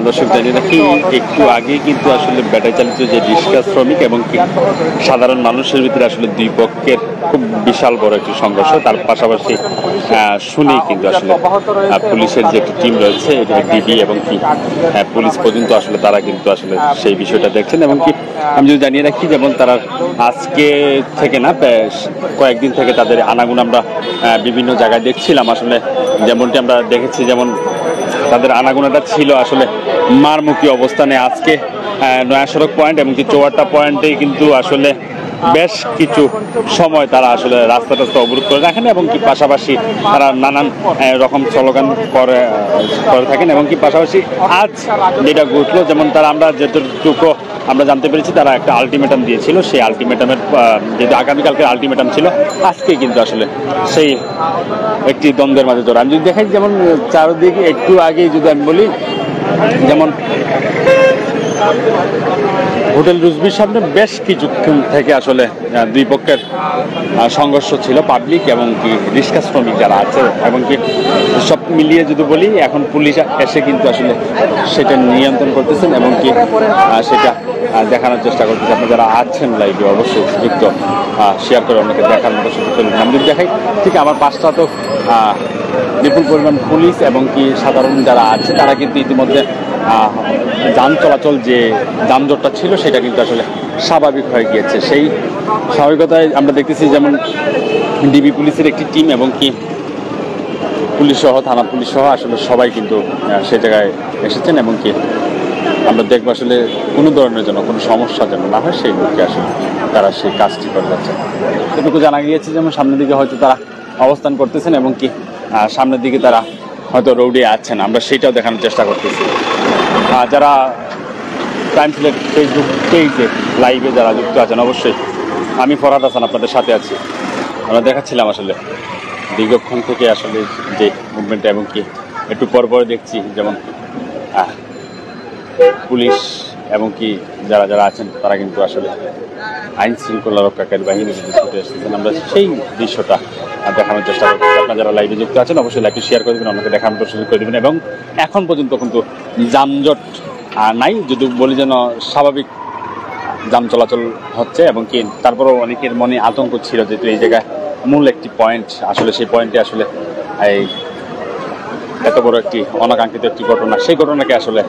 দর্শক জানি রাখি একটু আগে কিন্তু আসলে ব্যাটারি চালিত যে রিক্সা শ্রমিক এবং সাধারণ মানুষের ভিতরে আসলে দুই পক্ষের খুব বিশাল বড় একটি সংঘর্ষ। তার পাশাপাশি শুনেই কিন্তু আসলে পুলিশের যে একটি টিম রয়েছে ডিবি এবং পুলিশ পর্যন্ত আসলে তারা কিন্তু আসলে সেই বিষয়টা দেখছেন। এবং আমি যদি জানিয়ে রাখি যেমন তারা আজকে থেকে না কয়েকদিন থেকে তাদের আনাগুনা আমরা বিভিন্ন জায়গায় দেখছিলাম। আসলে যেমনটি আমরা দেখেছি, যেমন তাদের আনাগোনাটা ছিল আসলে মারমুখী অবস্থানে। আজকে নয়া সড়ক পয়েন্ট এবং চৌয়াট্টা পয়েন্টে কিন্তু আসলে বেশ কিছু সময় তারা আসলে রাস্তা অবরোধ করে রাখেন এবং পাশাপাশি তারা নানান রকম স্লোগান করে থাকেন। এবং পাশাপাশি আজ যেটা ঘটলো, যেমন তারা আমরা যেটুকু আমরা জানতে পেরেছি তারা একটা আলটিমেটাম দিয়েছিল। সেই আলটিমেটামের যেহেতু আগামীকালকে আলটিমেটাম ছিল, আজকে কিন্তু আসলে সেই একটি দ্বন্দ্বের মাঝে জড়া। আমি যদি দেখাই যেমন চারদিকে একটু আগে যদি আমি বলি, যেমন হোটেল রুজবির সামনে বেশ কিছুক্ষণ থেকে আসলে দুই পক্ষের সংঘর্ষ ছিল, পাবলিক এবং রিক্সা শ্রমিক যারা আছে। এবং সব মিলিয়ে যদি বলি, এখন পুলিশ এসে কিন্তু আসলে সেটা নিয়ন্ত্রণ করতেছেন এবং সেটা দেখানোর চেষ্টা করতেছে। আপনি যারা আছেন লাইভে অবশ্যই যুক্ত শেয়ার করে অনেকে দেখার মতো সুযোগ করবেন। আমি যদি দেখাই ঠিক আমার পাশটা তো বিপুল পরিমাণ পুলিশ এবং সাধারণ যারা আছে তারা কিন্তু ইতিমধ্যে যান চলাচল যে যানজটটা ছিল সেটা কিন্তু আসলে স্বাভাবিক হয়ে গিয়েছে। সেই স্বাভাবিকতায় আমরা দেখতেছি যেমন ডিবি পুলিশের একটি টিম এবং পুলিশ সহ থানা পুলিশ সহ আসলে সবাই কিন্তু সে জায়গায় এসেছেন এবং আমরা দেখবো আসলে কোনো ধরনের জন্য কোনো সমস্যা যেন না হয় সেই দিকে আসলে তারা সেই কাজটি করে যাচ্ছে। এটুকু জানা গিয়েছে যেমন সামনের দিকে হয়তো তারা অবস্থান করতেছেন এবং সামনের দিকে তারা হয়তো রোডে আছেন, আমরা সেটাও দেখানোর চেষ্টা করতেছি। যারা টাইম সিলেট ফেসবুক পেজে লাইভে যারা যুক্ত আছেন, অবশ্যই আমি ফরহাদ হাসান আপনাদের সাথে আছি। আমরা দেখাচ্ছিলাম আসলে দীর্ঘক্ষণ থেকে আসলে যে মুভমেন্টটা এবং একটু পর দেখছি যেমন পুলিশ এবং যারা যারা আছেন তারা কিন্তু আসলে আইন শৃঙ্খলা রক্ষাকারী বাহিনী ছুটে এসেছেন। আমরা সেই দৃশ্যটা দেখানোর চেষ্টা করছি। আপনারা যারা লাইভে যুক্ত আছেন অবশ্যই লাইভটি শেয়ার করে দেবেন, অন্যকে দেখানোর সুযোগ করে দেবেন। এবং এখন পর্যন্ত কিন্তু যানজট নাই, যদি বলি যেন স্বাভাবিক যান চলাচল হচ্ছে। এবং তারপরেও অনেকের মনে আতঙ্ক ছিল, যেহেতু এই জায়গায় মূল একটি পয়েন্ট, আসলে সেই পয়েন্টে আসলে এই এত বড় একটি অনাকাঙ্ক্ষিত একটি ঘটনা, সেই ঘটনাকে আসলে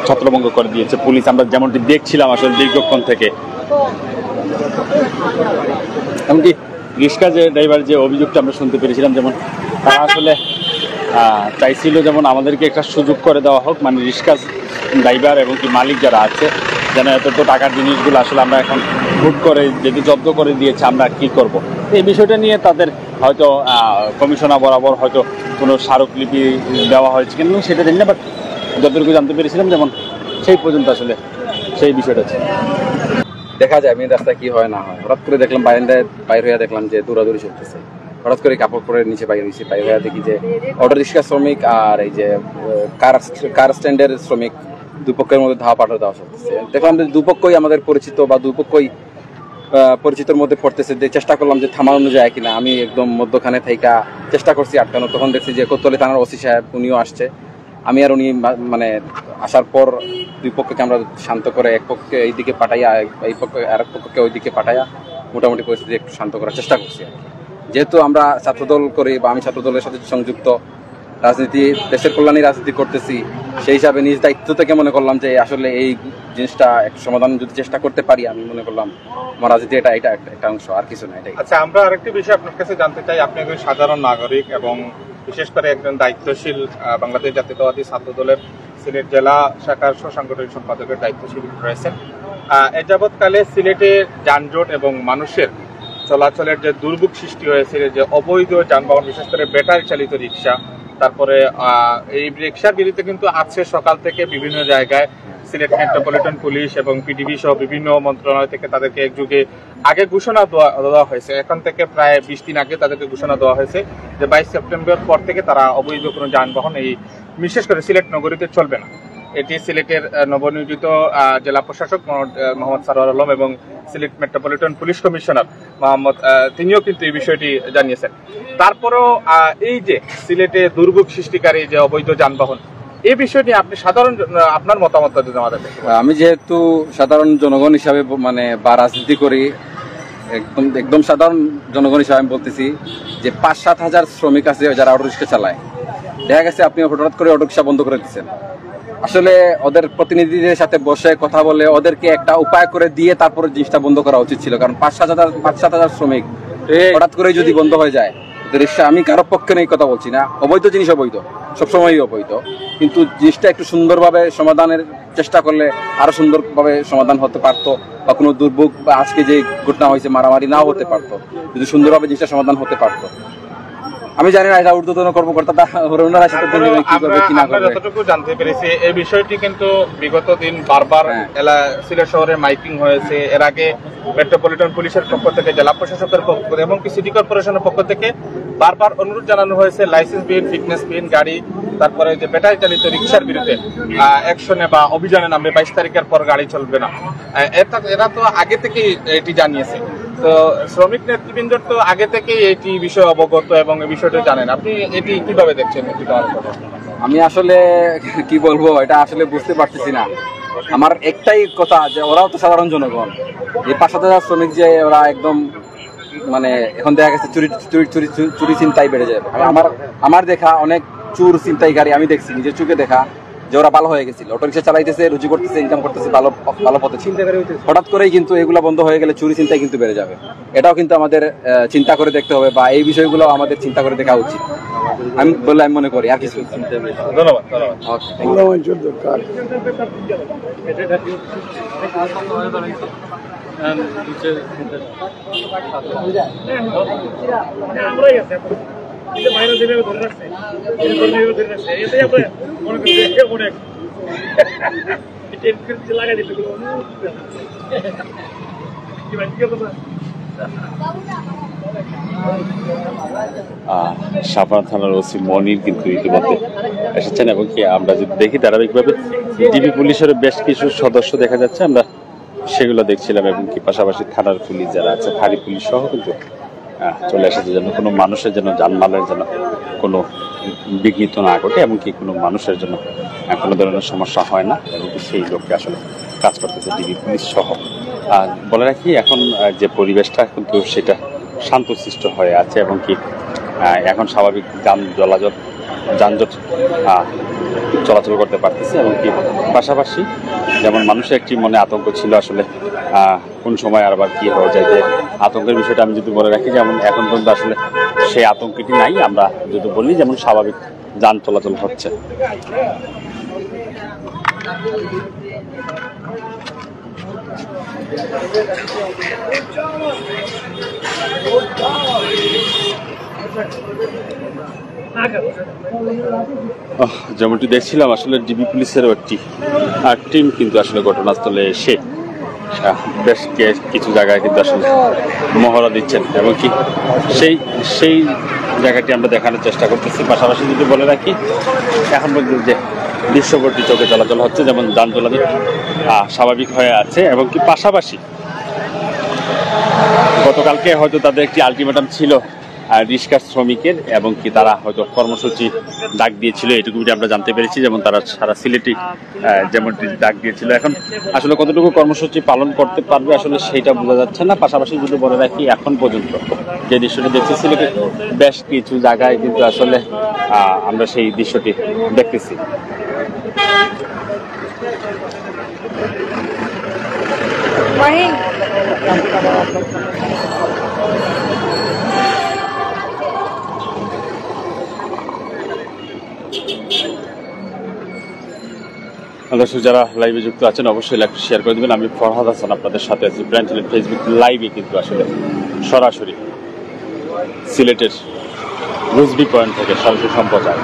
ছত্রভঙ্গ করে দিয়েছে পুলিশ। আমরা যেমনটি দেখছিলাম আসলে দীর্ঘক্ষণ থেকে। এমনকি রিক্সা যে ড্রাইভার যে অভিযোগটা আমরা শুনতে পেরেছিলাম, যেমন তারা আসলে চাইছিল যেমন আমাদেরকে একটা সুযোগ করে দেওয়া হোক, মানে রিক্সা ড্রাইভার এবং মালিক যারা আছে যেন এত টাকার জিনিসগুলো আসলে আমরা এখন হুট করে যদি জব্দ করে দিয়েছে আমরা কি করব। এই বিষয়টা নিয়ে তাদের হয়তো কমিশনার বরাবর হয়তো কোনো স্মারকলিপি দেওয়া হয়েছে কিন্তু সেটা জানি না, বাট যতটুকু জানতে পেরেছিলাম যেমন সেই পর্যন্ত আসলে সেই বিষয়টা ছিল। দেখা যায় মেন রাস্তায় কি হয় না হয়। হঠাৎ করে দেখলাম বারান্দায় বাইর হয়ে দেখলাম যে দৌড়াদৌড়ি চলতেছে। হঠাৎ করে কাপড় পরে নিচে বাইর হয়ে দেখি যে অটো রিক্সা শ্রমিক আর এই যে কার স্ট্যান্ডের শ্রমিক দুপক্ষের মধ্যে ধাওয়া পাল্টা দেওয়া চলতেছে। দেখলাম যে দুপক্ষই আমাদের পরিচিত বা দুপক্ষই পরিচিতর মধ্যে পড়তেছে। যে চেষ্টা করলাম যে থামানো যায় কিনা, আমি একদম মধ্যখানে থাইকা চেষ্টা করছি আটকানো। তখন দেখছি যে কোতোয়ালি থানার ওসি সাহেব উনিও আসছে। আমি আর উনি মানে আসার পর দুই পক্ষকে আমরা শান্ত করে এক পক্ষকে এইদিকে পাঠাইয়া এই পক্ষে আর এক পক্ষকে ওইদিকে পাঠাইয়া মোটামুটি পরিস্থিতি একটু শান্ত করার চেষ্টা করছি। যেহেতু আমরা ছাত্রদল করি বা আমি ছাত্রদলের সাথে সংযুক্ত, রাজনীতি দেশের কল্যাণে রাজনীতি করতেছি, সেই হিসাবে নিজ দায়িত্ব থেকে মনে করলাম যে আসলে এই জিনিসটা একটু সমাধান যদি চেষ্টা করতে পারি, আমি মনে করলাম আমার রাজনীতি এটা একটা অংশ, আর কিছু না। এটাই। আচ্ছা, আমরা আরেকটি বিষয় আপনার কাছে জানতে চাই। আপনি একজন সাধারণ নাগরিক এবং বিশেষ করে একজন দায়িত্বশীল বাংলাদেশ জাতীয়তাবাদী ছাত্রদলের সিলেট জেলা শাখার সাংগঠনিক সম্পাদকের দায়িত্বশীল রয়েছেন। এ যাবৎকালে সিলেটে যানজট এবং মানুষের চলাচলের যে দুর্ভোগ সৃষ্টি হয়েছে, যে অবৈধ যানবাহন বিশেষ করে ব্যাটারি চালিত রিক্সা, তারপরে এই রিক্সার বিরুদ্ধে কিন্তু আজকে সকাল থেকে বিভিন্ন জায়গায় সিলেট মেট্রোপলিটন পুলিশ এবং পিডিবি সহ বিভিন্ন মন্ত্রণালয় থেকে তাদেরকে একযুগে আগে ঘোষণা দেওয়া হয়েছে। এখন থেকে প্রায় 20 দিন আগে তাদেরকে ঘোষণা দেওয়া হয়েছে যে 22 সেপ্টেম্বর পর থেকে তারা অবৈধ কোনো যানবাহন এই বিশেষ করে সিলেট নগরীতে চলবে না। এটি সিলেটের নবনিয়োজিত জেলা প্রশাসক মোহাম্মদ সারোয়ার আলম এবং Sylhet metropolitan police commissioner Mohammad তিনিও কিন্তু এই বিষয়টি জানিয়েছেন। তারপরেও এই যে সিলেটে দুর্ভোগ সৃষ্টিকারী যে অবৈধ যানবাহন, এই বিষয়টি আপনি সাধারণ আপনার মতামত যদি আমাদের আমি যেহেতু সাধারণ জনগণ হিসাবে মানে বা রাজনীতি করি, একদম সাধারণ জনগণ হিসাবে আমি বলতেছি যে 5-7 হাজার শ্রমিক আছে যারা অটো রিক্সা চালায়। দেখা গেছে আপনি হঠাৎ করে অটো রিক্সা বন্ধ করে দিচ্ছেন। আসলে ওদের প্রতিনিধিদের সাথে বসে কথা বলে ওদেরকে একটা উপায় করে দিয়ে তারপরে জিনিসটা বন্ধ করা উচিত ছিল, কারণ 5-7 হাজার শ্রমিক হঠাৎ করে যদি বন্ধ হয়ে যায় রিক্সা, আমি কারো পক্ষে নেই কথা বলছি না, অবৈধ জিনিস অবৈধ, সবসময়ই অবৈধ, কিন্তু জিনিসটা একটু সুন্দরভাবে সমাধানের চেষ্টা করলে আরো সুন্দরভাবে সমাধান হতে পারতো, বা কোনো দুর্ভোগ বা আজকে যে ঘটনা হয়েছে মারামারি নাও হতে পারতো, যদি সুন্দরভাবে জিনিসটা সমাধান হতে পারতো। আমি জানি না এটা ঊর্ধ্বতন কর্মকর্তাটা ওনারা সাথে কি করবে কি না করবে। যতটুকু জানতে পেরেছি এই বিষয়টি কিন্তু বিগত দিন বারবার সিলেট শহরে মাইকিং হয়েছে। এর আগে মেট্রোপলিটন পুলিশের পক্ষ থেকে, জেলা প্রশাসকের পক্ষ থেকে, এমনকি সিটি কর্পোরেশনের পক্ষ থেকে বারবার অনুরোধ জানানো হয়েছে লাইসেন্সবিহীন, ফিটনেসবিহীন গাড়ি, তারপরে যে ব্যাটারি চালিত রিক্সার বিরুদ্ধে অ্যাকশনে বা অভিযানে নামবে, 22 তারিখের পর গাড়ি চলবে না। এরা তো আগে থেকেই এটি জানিয়েছে। তো শ্রমিক নেতৃবৃন্দ তো আগে থেকেই এটি বিষয়ে অবগত এবং এই বিষয়টা জানেন। আপনি এটি কিভাবে দেখছেন? আমি আসলে কি বলবো, এটা আসলে বুঝতে পারতেছি না। আমার একটাই কথা যে ওরাও তো সাধারণ জনগণ, এই 5-7 হাজার শ্রমিক যে ওরা একদম মানে এখন দেখা গেছে চুরি চিন্তাই বেড়ে যাবে। আমার দেখা অনেক চুর চিন্তাই গাড়ি আমি দেখছি, নিজের চোখে দেখা, যে ওরা ভালো হয়ে গেছিল, অটো রিক্সা চালাইতেছে, রুজি করতেছে, ইনকাম করতেছে, ভালো পথে চিন্তা করে হঠাৎ করেই কিন্তু এগুলো বন্ধ হয়ে গেলে চুরি চিন্তাই কিন্তু বেড়ে যাবে। এটাও কিন্তু আমাদের চিন্তা করে দেখতে হবে, বা এই বিষয়গুলো আমাদের চিন্তা করে দেখা উচিত আমি মনে করি। আর কিছু ধন্যবাদ। সাপাহার থানার ওসি মনির কিন্তু ইতিমধ্যে এসেছেন, এবং কি আমরা যদি দেখি ধারাবাহিকভাবে ডিবি পুলিশের বেশ কিছু সদস্য দেখা যাচ্ছে, আমরা সেগুলো দেখছিলাম, এবং কি পাশাপাশি থানার পুলিশ যারা আছে, ফাঁড়ি পুলিশ সহ কিন্তু চলে এসেছে, যেন কোনো মানুষের যেন জানমালের যেন কোনো বিঘ্নিত না ঘটে, এমনকি কোনো মানুষের জন্য কোনো ধরনের সমস্যা হয় না, এবং সেই লোককে আসলে কাজ করতেছে ডিবি পুলিশ সহ। বলে রাখি এখন যে পরিবেশটা কিন্তু সেটা শান্তশিষ্ট হয়ে আছে, এবং কি এখন স্বাভাবিক যানজট চলাচল করতে পারতেছে, এবং কি পাশাপাশি যেমন মানুষের একটি মনে আতঙ্ক ছিল আসলে কোন সময় আবার কি হয়ে যায়, যে আতঙ্কের বিষয়টা আমি যদি বলে রাখি, যেমন এখন পর্যন্ত আসলে সেই আতঙ্কটি নাই। আমরা যদি বলি যেমন স্বাভাবিক যান চলাচল হচ্ছে। যেমনটি দেখছিলাম আসলে ডিবি পুলিশেরও একটি টিম কিন্তু আসলে ঘটনাস্থলে এসে বেশ কিছু জায়গায় কিন্তু আসলে মহড়া দিচ্ছেন, এবং কি সেই জায়গাটি আমরা দেখানোর চেষ্টা করতেছি। পাশাপাশি যদি বলে রাখি এখন পর্যন্ত যে দৃশ্যপটটি চোখে চলাচল হচ্ছে, যেমন যান চলাচল স্বাভাবিক হয়ে আছে, এবং কি পাশাপাশি গতকালকে হয়তো তাদের একটি আলটিমেটাম ছিল রিক্সা শ্রমিকের, এবং কি তারা হয়তো কর্মসূচি ডাক দিয়েছিল, এটুকু আমরা জানতে পেরেছি, যেমন তারা সারা সিলেটে যেমনটি ডাক দিয়েছিল। এখন আসলে কতটুকু কর্মসূচি পালন করতে পারবে আসলে সেইটা বোঝা যাচ্ছে না। পাশাপাশি যদি বলে রাখি এখন পর্যন্ত যে দৃশ্যটি দেখছি সিলেটের বেশ কিছু জায়গায় কিন্তু আসলে আমরা সেই দৃশ্যটি দেখতেছি। দর্শক যারা লাইভে যুক্ত আছেন অবশ্যই লাইভটি শেয়ার করে দেবেন। আমি ফরহাদ হাসান আপনাদের সাথে আছি। ব্রাঞ্চ ফেসবুক লাইভে কিন্তু আসলে সরাসরি সিলেটের রুজবি পয়েন্ট থেকে সরাসরি সম্প্রচার।